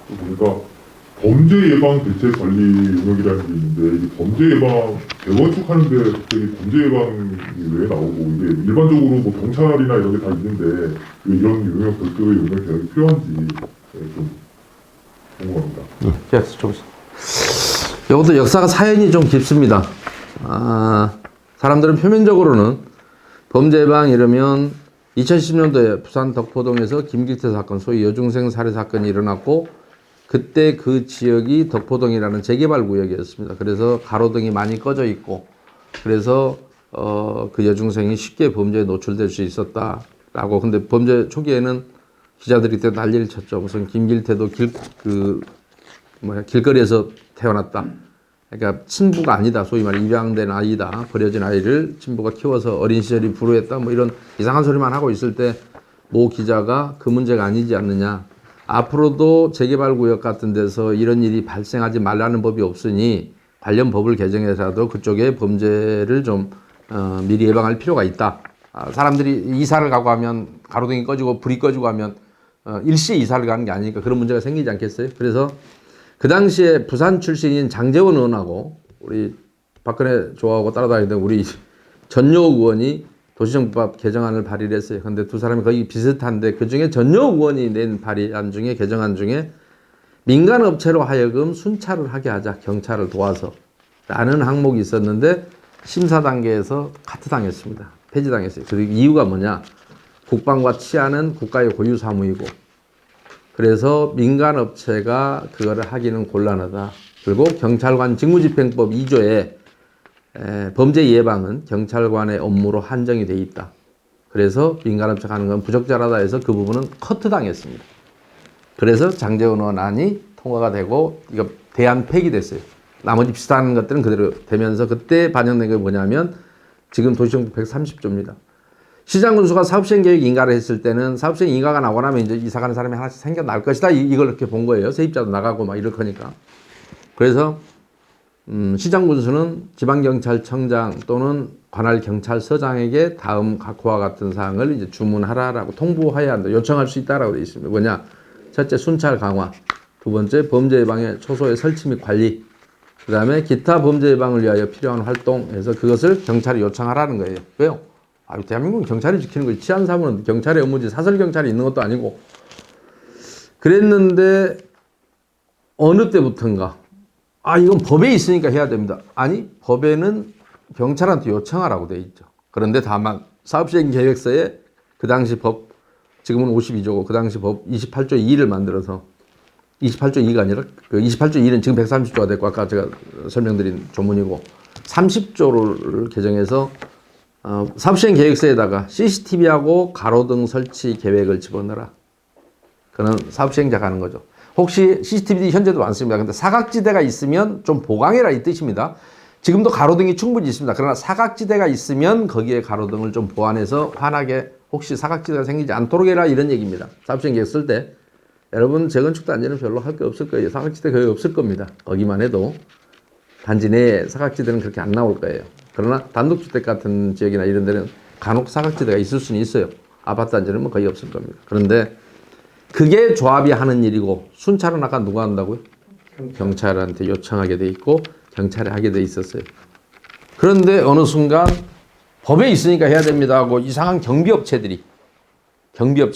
보니까 범죄 예방 대책 관리 용역이라는 게 있는데 이게 범죄 예방 재건축하는데 갑자기 범죄 예방이 왜 나오고 이게 일반적으로 뭐 경찰이나 이런 게 다 있는데 왜 이런 용역 별도의 용역 대책이 필요한지 좀 궁금합니다. 이것도 역사가 사연이 좀 깊습니다. 사람들은 표면적으로는 범죄 예방 이러면 2010년도에 부산 덕포동에서 김길태 사건, 소위 여중생 살해 사건이 일어났고 그때 그 지역이 덕포동이라는 재개발 구역이었습니다. 그래서 가로등이 많이 꺼져 있고 그래서 그 여중생이 쉽게 범죄에 노출될 수 있었다라고. 근데 범죄 초기에는 기자들이 그때 난리를 쳤죠. 무슨 김길태도 길거리에서 태어났다. 그러니까 친부가 아니다. 소위 말해 입양된 아이다. 버려진 아이를 친부가 키워서 어린 시절이 불우했다. 뭐 이런 이상한 소리만 하고 있을 때 모 기자가 그 문제가 아니지 않느냐. 앞으로도 재개발구역 같은 데서 이런 일이 발생하지 말라는 법이 없으니 관련 법을 개정해서라도 그쪽에 범죄를 좀 미리 예방할 필요가 있다. 사람들이 이사를 가고 하면 가로등이 꺼지고 불이 꺼지고 하면 일시에 이사를 가는 게 아니니까 그런 문제가 생기지 않겠어요? 그래서 그 당시에 부산 출신인 장제원 의원하고 우리 박근혜 좋아하고 따라다니던 우리 전효 의원이 도시정부법 개정안을 발의를 했어요. 그런데 두 사람이 거의 비슷한데 그중에 전효 의원이 낸 발의안 중에 개정안 중에 민간업체로 하여금 순찰을 하게 하자. 경찰을 도와서 라는 항목이 있었는데 심사 단계에서 카트당했습니다. 폐지당했어요. 그리고 이유가 뭐냐. 국방과 치안은 국가의 고유 사무이고 그래서 민간업체가 그거를 하기는 곤란하다. 그리고 경찰관 직무집행법 2조에 범죄 예방은 경찰관의 업무로 한정이 돼 있다. 그래서 민간업체가 하는 건 부적절하다 해서 그 부분은 커트당했습니다. 그래서 장제원 의원 안이 통과가 되고 이거 대안 폐기됐어요. 나머지 비슷한 것들은 그대로 되면서 그때 반영된 게 뭐냐면 지금 도시정부 130조입니다. 시장군수가 사업시행 계획 인가를 했을 때는 사업시행 인가가 나고 나면 이제 이사 가는 사람이 하나씩 생겨날 것이다. 이걸 이렇게 본 거예요. 세입자도 나가고 막 이럴 거니까. 그래서 시장군수는 지방경찰청장 또는 관할 경찰서장에게 다음 그와 같은 사항을 이제 주문하라라고 통보해야 한다. 요청할 수 있다라고 되어 있습니다. 뭐냐? 첫째, 순찰 강화. 두 번째, 범죄 예방의 초소의 설치 및 관리. 그 다음에 기타 범죄 예방을 위하여 필요한 활동에서 그것을 경찰이 요청하라는 거예요. 왜요? 대한민국은 경찰이 지키는 거지. 치안사무는 경찰의 업무지. 사설경찰이 있는 것도 아니고. 그랬는데 어느 때부터인가 이건 법에 있으니까 해야 됩니다. 아니, 법에는 경찰한테 요청하라고 돼 있죠. 그런데 다만 사업시행 계획서에 그 당시 법, 지금은 52조고 그 당시 법 28조 2를 만들어서 28조 2가 아니라 그 28조 2는 지금 130조가 됐고 아까 제가 설명드린 조문이고 30조를 개정해서 사업시행 계획서에다가 CCTV하고 가로등 설치 계획을 집어넣어라. 그는 사업시행자가 하는 거죠. 혹시 CCTV 현재도 많습니다. 근데 사각지대가 있으면 좀 보강해라 이 뜻입니다. 지금도 가로등이 충분히 있습니다. 그러나 사각지대가 있으면 거기에 가로등을 좀 보완해서 환하게 혹시 사각지대가 생기지 않도록 해라 이런 얘기입니다. 사업시행 계획 쓸 때 여러분 재건축 단지는 별로 할 게 없을 거예요. 사각지대 거의 없을 겁니다. 거기만 해도 단지 내에 사각지대는 그렇게 안 나올 거예요. 그러나 단독주택 같은 지역이나 이런 데는 간혹 사각지대가 있을 수는 있어요. 아파트 단지는 뭐 거의 없을 겁니다. 그런데 그게 조합이 하는 일이고 순찰은 아까 누가 한다고요? 경찰한테 요청하게 돼 있고 경찰이 하게 돼 있었어요. 그런데 어느 순간 법에 있으니까 해야 됩니다 하고 이상한 경비업체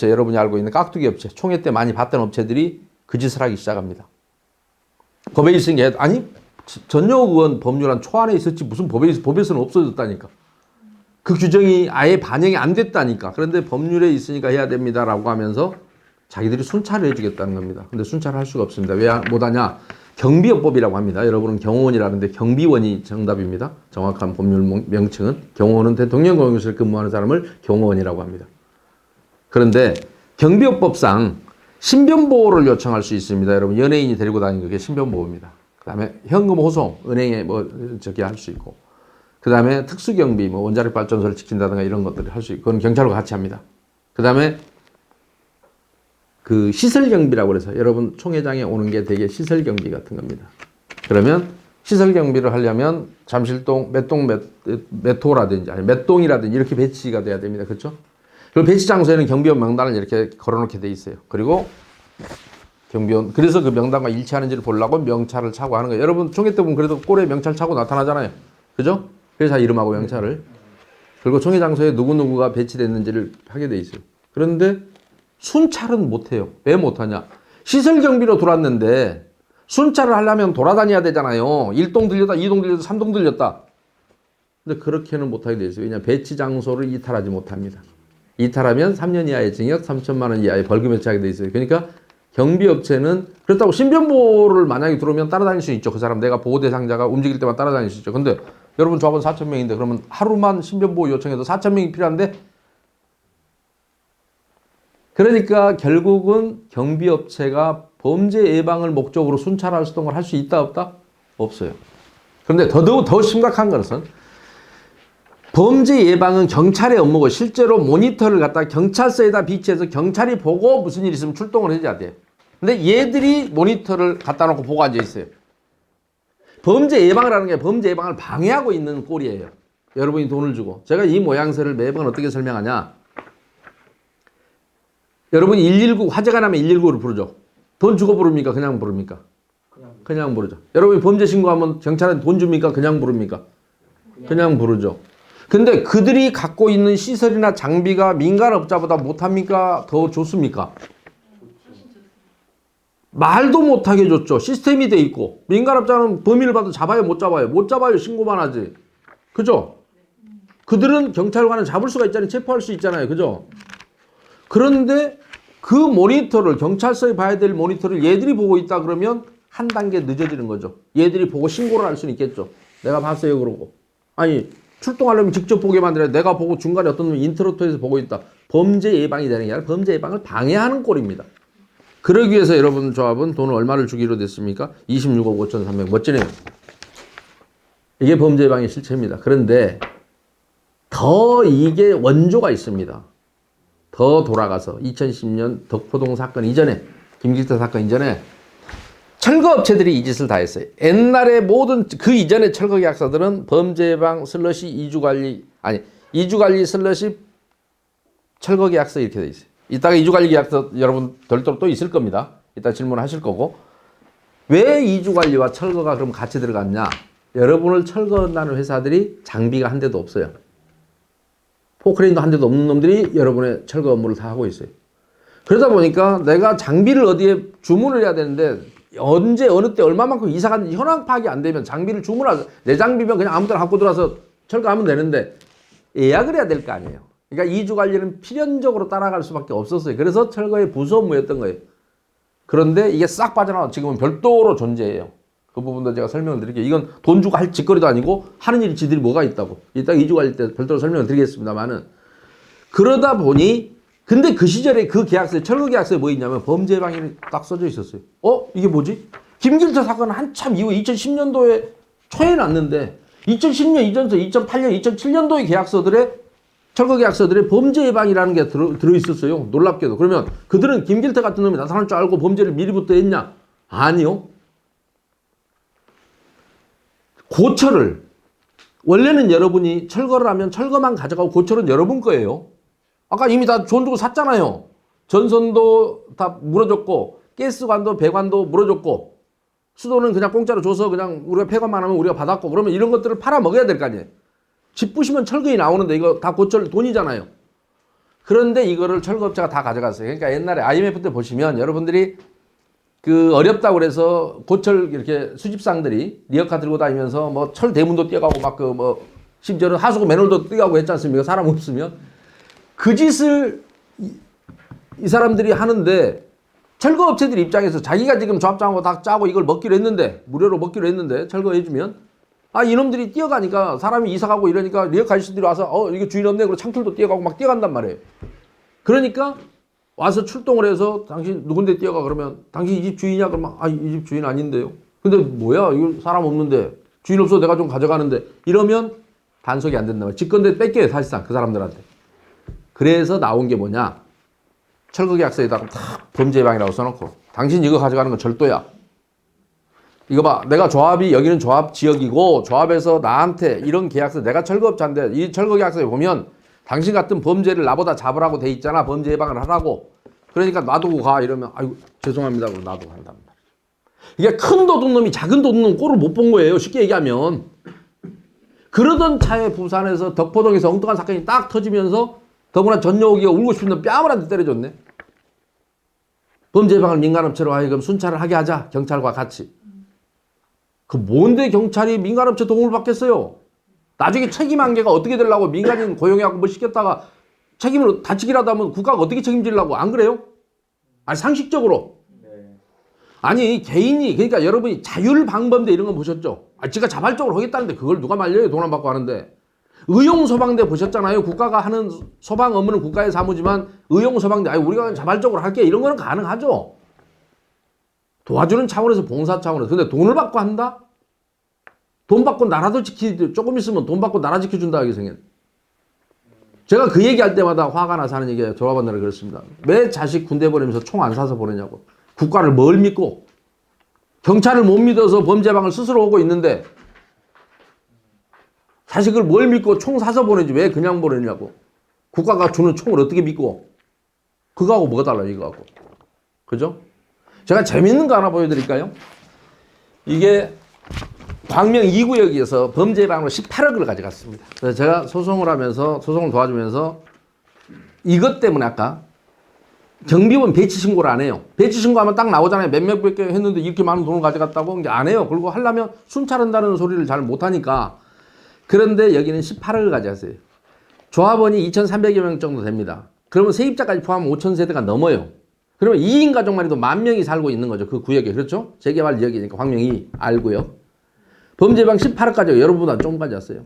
여러분이 알고 있는 깍두기 업체 총회 때 많이 봤던 업체들이 그 짓을 하기 시작합니다. 법에 있으니까 아니 전효 의원 법률안 초안에 있었지 무슨 법에서는 없어졌다니까. 그 규정이 아예 반영이 안 됐다니까. 그런데 법률에 있으니까 해야 됩니다라고 하면서 자기들이 순찰을 해주겠다는 겁니다. 근데 순찰을 할 수가 없습니다. 왜 못하냐? 경비업법이라고 합니다. 여러분은 경호원이라는데 경비원이 정답입니다. 정확한 법률 명칭은 경호원은 대통령공용실에 근무하는 사람을 경호원이라고 합니다. 그런데 경비업법상 신변보호를 요청할 수 있습니다. 여러분 연예인이 데리고 다니는 게 신변보호입니다. 그 다음에 현금 호송, 은행에 할 수 있고 그 다음에 특수경비, 원자력 발전소를 지킨다든가 이런 것들을 할 수 있고 그건 경찰과 같이 합니다. 그 다음에 그 시설경비라고 해서 여러분 총회장에 오는 게 되게 시설경비 같은 겁니다. 그러면 시설경비를 하려면 잠실동 몇 호라든지 아니 몇 동이라든지 이렇게 배치가 돼야 됩니다. 그렇죠? 그 배치 장소에는 경비원 명단을 이렇게 걸어놓게 돼 있어요. 그리고 경비원. 그래서 그 명단과 일치하는지를 보려고 명찰을 차고 하는 거예요. 여러분 총회 때 보면 그래도 꼴에 명찰 차고 나타나잖아요. 그죠? 회사 이름하고 명찰을. 그리고 총회 장소에 누구누구가 배치됐는지를 하게 돼 있어요. 그런데 순찰은 못해요. 왜 못하냐? 시설 경비로 들어왔는데 순찰을 하려면 돌아다녀야 되잖아요. 1동 들렸다, 2동 들렸다, 3동 들렸다. 근데 그렇게는 못하게 돼 있어요. 왜냐하면 배치 장소를 이탈하지 못합니다. 이탈하면 3년 이하의 징역, 3천만 원 이하의 벌금에 처하게 돼 있어요. 그러니까 경비업체는 그렇다고 신변보호를 만약에 들어오면 따라다닐 수 있죠. 그 사람 내가 보호 대상자가 움직일 때만 따라다닐 수 있죠. 근데 여러분 조합원 4,000명인데 그러면 하루만 신변보호 요청해도 4,000명이 필요한데 그러니까 결국은 경비업체가 범죄 예방을 목적으로 순찰 활동을 할 수 있다 없다? 없어요. 그런데 더 심각한 것은 범죄 예방은 경찰의 업무고 실제로 모니터를 갖다 경찰서에다 비치해서 경찰이 보고 무슨 일이 있으면 출동을 해줘야 돼요. 근데 얘들이 모니터를 갖다 놓고 보고 앉아 있어요. 범죄 예방을 하는 게 범죄 예방을 방해하고 있는 꼴이에요. 여러분이 돈을 주고. 제가 이 모양새를 매번 어떻게 설명하냐. 여러분이 119 화재가 나면 119를 부르죠. 돈 주고 부릅니까? 그냥 부릅니까? 그냥 부르죠. 여러분이 범죄 신고하면 경찰한테 돈 줍니까? 그냥 부릅니까? 그냥 부르죠. 근데 그들이 갖고 있는 시설이나 장비가 민간업자보다 못합니까? 더 좋습니까? 말도 못하게 줬죠. 시스템이 돼 있고. 민간업자는 범인을 봐도 잡아요? 못 잡아요? 못 잡아요. 신고만 하지. 그죠? 그들은 경찰관은 잡을 수가 있잖아요. 체포할 수 있잖아요. 그죠? 그런데 그 모니터를 경찰서에 봐야 될 모니터를 얘들이 보고 있다 그러면 한 단계 늦어지는 거죠. 얘들이 보고 신고를 할 수는 있겠죠. 내가 봤어요 그러고. 아니 출동하려면 직접 보게 만들어야 내가 보고 중간에 어떤 놈이 인트로토에서 보고 있다. 범죄 예방이 되는 게 아니라 범죄 예방을 방해하는 꼴입니다. 그러기 위해서 여러분 조합은 돈을 얼마를 주기로 됐습니까? 26억 5,300. 멋지네요. 이게 범죄 예방의 실체입니다. 그런데 더 이게 원조가 있습니다. 더 돌아가서 2010년 덕포동 사건 이전에 김길태 사건 이전에 철거업체들이 이 짓을 다 했어요. 옛날에 모든 그 이전에 철거계약서들은 범죄예방 슬러시 이주관리 아니 이주관리 슬러시 철거계약서 이렇게 돼 있어요. 이따가 이주관리계약서 여러분 별도로 또 있을 겁니다. 이따 질문하실 거고 왜 이주관리와 철거가 그럼 같이 들어갔냐? 여러분을 철거한다는 회사들이 장비가 한 대도 없어요. 포크레인도 한 대도 없는 놈들이 여러분의 철거 업무를 다 하고 있어요. 그러다 보니까 내가 장비를 어디에 주문을 해야 되는데 언제 어느 때 얼마만큼 이사 갔는지 현황 파악이 안 되면 장비를 주문하서 내 장비면 그냥 아무 데나 갖고 들어와서 철거하면 되는데 예약을 해야 될 거 아니에요. 그러니까 이주 관리는 필연적으로 따라갈 수밖에 없었어요. 그래서 철거의 부수 업무였던 거예요. 그런데 이게 싹 빠져나와 지금은 별도로 존재해요. 그 부분도 제가 설명을 드릴게요. 이건 돈 주고 할 짓거리도 아니고 하는 일이 지들이 뭐가 있다고. 이따 이주 관리 때 별도로 설명을 드리겠습니다만은 그러다 보니 근데 그 시절에 그 계약서에 철거 계약서에 뭐 있냐면 범죄 예방이 딱 써져 있었어요. 이게 뭐지? 김길태 사건은 한참 이후에 2010년도에 초에 났는데 2010년 이전서 2008년 2007년도의 계약서들에 철거 계약서들에 범죄 예방이라는 게 들어 있었어요. 놀랍게도. 그러면 그들은 김길태 같은 놈이 나타날 줄 알고 범죄를 미리부터 했냐? 아니요. 고철을 원래는 여러분이 철거를 하면 철거만 가져가고 고철은 여러분 거예요. 아까 이미 다 돈 주고 샀잖아요. 전선도 다 물어줬고 가스관도 배관도 물어줬고 수도는 그냥 공짜로 줘서 그냥 우리가 폐관만 하면 우리가 받았고 그러면 이런 것들을 팔아 먹어야 될 거 아니에요. 집 부시면 철거이 나오는데 이거 다 고철 돈이잖아요. 그런데 이거를 철거업체가 다 가져갔어요. 그러니까 옛날에 IMF 때 보시면 여러분들이 그 어렵다고 그래서 고철 이렇게 수집상들이 리어카 들고 다니면서 뭐 철 대문도 뛰어가고 막 그 뭐 심지어는 하수구 맨홀도 뛰어가고 했지 않습니까? 사람 없으면. 그 짓을 이 사람들이 하는데 철거업체들 입장에서 자기가 지금 조합장하고 다 짜고 이걸 먹기로 했는데 무료로 먹기로 했는데 철거해주면 이놈들이 뛰어가니까 사람이 이사가고 이러니까 리어카 아저씨들이 와서 이게 주인 없네 그러고 창틀도 뛰어가고 막 뛰어간단 말이에요. 그러니까 와서 출동을 해서 당신 누군데 뛰어가 그러면 당신 이 집 주인이야? 그러면 이 집 주인 아닌데요. 근데 뭐야 이거 사람 없는데 주인 없어서 내가 좀 가져가는데 이러면 단속이 안 된단 말이에요. 직권대 뺏겨요 사실상 그 사람들한테. 그래서 나온 게 뭐냐. 철거계약서에다가 탁 범죄 예방이라고 써놓고 당신 이거 가져가는 건 절도야. 이거 봐. 내가 조합이 여기는 조합 지역이고 조합에서 나한테 이런 계약서 내가 철거업자인데 이 철거계약서에 보면 당신 같은 범죄를 나보다 잡으라고 돼 있잖아. 범죄 예방을 하라고. 그러니까 놔두고 가 이러면 아이고 죄송합니다. 그러고 나도 한단 말이에요. 이게 큰 도둑놈이 작은 도둑놈 꼴을 못 본 거예요. 쉽게 얘기하면. 그러던 차에 부산에서 덕포동에서 엉뚱한 사건이 딱 터지면서 더구나 전여옥이가 울고 싶은 뺨을 한 대 때려줬네. 범죄 예방을 민간업체로 하여금 순찰을 하게 하자. 경찰과 같이. 그 뭔데 경찰이 민간업체 도움을 받겠어요. 나중에 책임 한계가 어떻게 되려고 민간인 고용해갖고 뭐 시켰다가 책임을 다치기라도 하면 국가가 어떻게 책임지려고. 안 그래요? 아니 상식적으로. 아니 개인이 그러니까 여러분이 자율방범대 이런 거 보셨죠? 지가 자발적으로 하겠다는데 그걸 누가 말려요? 돈 안 받고 하는데. 의용소방대 보셨잖아요. 국가가 하는 소방 업무는 국가의 사무지만 의용소방대 아니 우리가 자발적으로 할게 이런 거는 가능하죠. 도와주는 차원에서 봉사 차원에서. 근데 돈을 받고 한다? 돈 받고 나라도 조금 있으면 돈 받고 나라 지켜준다 하게 생겼네. 제가 그 얘기할 때마다 화가 나서 하는 얘기가 조합원들은 그렇습니다. 왜 자식 군대 보내면서 총 안 사서 보내냐고. 국가를 뭘 믿고 경찰을 못 믿어서 범죄방을 스스로 오고 있는데 자식을 뭘 믿고 총 사서 보내지 왜 그냥 보내냐고. 국가가 주는 총을 어떻게 믿고. 그거하고 뭐가 달라요 이거하고. 그죠? 제가 재밌는 거 하나 보여드릴까요? 이게 광명 2구역에서 범죄 예방으로 18억을 가져갔습니다. 그래서 제가 소송을 하면서 소송을 도와주면서 이것 때문에 아까 경비원 배치 신고를 안 해요. 배치 신고하면 딱 나오잖아요. 몇몇 개 했는데 이렇게 많은 돈을 가져갔다고. 이제 안 해요. 그리고 하려면 순찰한다는 소리를 잘 못하니까. 그런데 여기는 18억을 가져갔어요. 조합원이 2,300여 명 정도 됩니다. 그러면 세입자까지 포함하면 5,000세대가 넘어요. 그러면 2인 가족만 해도 10,000명이 살고 있는 거죠. 그 구역에. 그렇죠? 재개발 지역이니까 광명이 알고요. 범죄방 18억 가지고 여러분보다 좀 가져왔어요.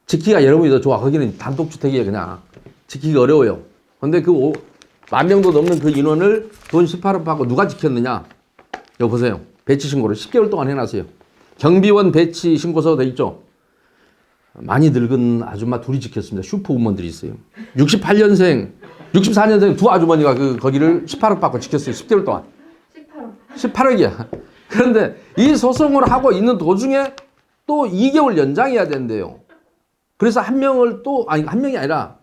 지키기가 여러분이 더 좋아. 거기는 단독주택이에요. 그냥. 지키기 어려워요. 근데 그 10,000명도 넘는 그 인원을 돈 18억 받고 누가 지켰느냐? 여기 보세요. 배치 신고를 10개월 동안 해놨어요. 경비원 배치 신고서 돼 있죠? 많이 늙은 아줌마 둘이 지켰습니다. 슈퍼우먼들이 있어요. 68년생, 64년생 두 아주머니가 거기를 18억 받고 지켰어요. 10개월 동안. 18억이야. 그런데 이 소송을 하고 있는 도중에 또 2개월 연장해야 된대요. 그래서 한 명을 또, 아니, 한 명이 아니라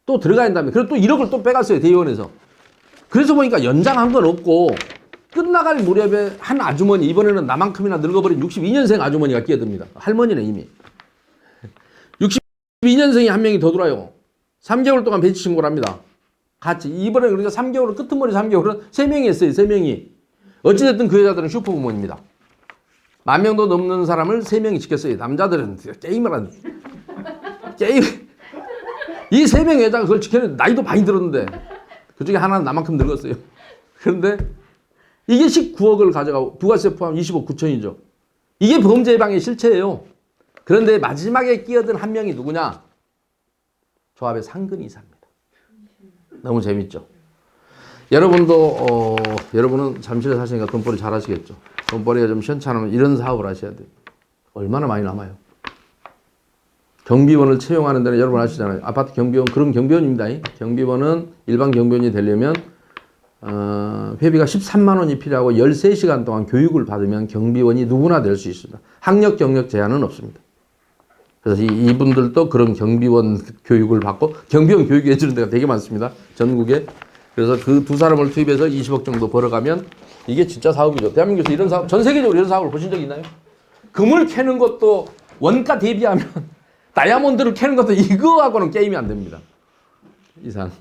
또 들어가야 된다며. 그래서 또 1억을 또 빼갔어요. 대의원에서. 그래서 보니까 연장한 건 없고 끝나갈 무렵에 한 아주머니, 이번에는 나만큼이나 늙어버린 62년생 아주머니가 끼어듭니다. 할머니네, 이미. 62년생이 한 명이 더 들어와요. 3개월 동안 배치 신고를 합니다. 같이. 이번에 그러니까 3개월은, 끄트머리 3개월은 3명이 했어요. 3명이. 어찌됐든 그 여자들은 슈퍼우먼입니다. 10,000명도 넘는 사람을 3명이 지켰어요. 남자들은 게임을 하는. 게임. 이 3명의 여자가 그걸 지켰는데 나이도 많이 들었는데 그 중에 하나는 나만큼 늙었어요. 그런데 이게 19억을 가져가고 부가세 포함 20억 9천이죠. 이게 범죄 예방의 실체예요. 그런데 마지막에 끼어든 한 명이 누구냐? 조합의 상근 이사입니다. 너무 재밌죠? 여러분은 잠실에 사시니까 돈벌이 잘 하시겠죠? 돈벌이가 좀 시원찮으면 이런 사업을 하셔야 돼요. 얼마나 많이 남아요? 경비원을 채용하는 데는 여러분 아시잖아요. 아파트 경비원, 그런 경비원입니다. 경비원은 일반 경비원이 되려면 회비가 13만 원이 필요하고 13시간 동안 교육을 받으면 경비원이 누구나 될 수 있습니다. 학력, 경력 제한은 없습니다. 그래서 이분들도 그런 경비원 교육을 받고 경비원 교육해 주는 데가 되게 많습니다. 전국에. 그래서 그 두 사람을 투입해서 20억 정도 벌어가면 이게 진짜 사업이죠. 대한민국에서 이런 사업, 전 세계적으로 이런 사업을 보신 적 있나요? 금을 캐는 것도 원가 대비하면 다이아몬드를 캐는 것도 이거하고는 게임이 안 됩니다. 이상.